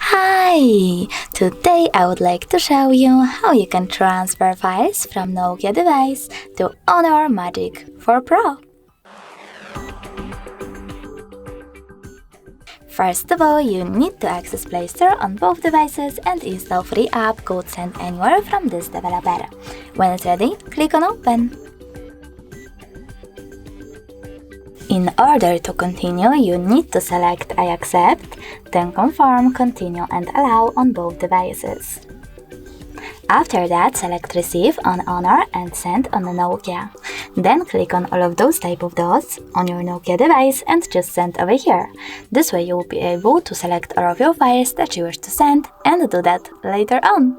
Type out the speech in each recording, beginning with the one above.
Hi! Today I would like to show you how you can transfer files from Nokia device to Honor Magic 4 Pro. First of all, you need to access Play Store on both devices and install free app called Send Anywhere from this developer. When it's ready, click on Open. In order to continue, you need to select I accept, then confirm, continue and allow on both devices. After that, select Receive on Honor and Send on the Nokia. Then click on all of those type of dots on your Nokia device and just send over here. This way you will be able to select all of your files that you wish to send and do that later on.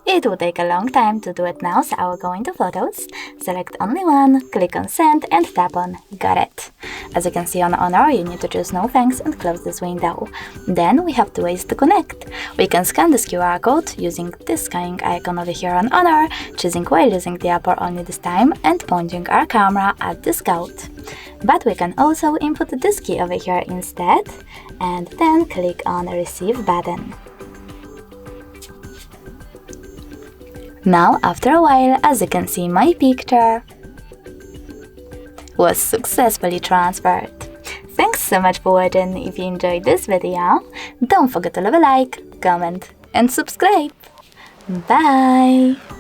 It will take a long time to do it now, so I will go into Photos, select only one, click on Send and tap on Got it. As you can see on Honor, you need to choose No Thanks and close this window. Then we have two ways to connect. We can scan this QR code using this scanning icon over here on Honor, choosing while using the app or only this time and pointing our camera at this code. But we can also input this key over here instead and then click on Receive button. Now, after a while, as you can see, my picture was successfully transferred. Thanks so much for watching. If you enjoyed this video, don't forget to leave a like, comment and subscribe. Bye!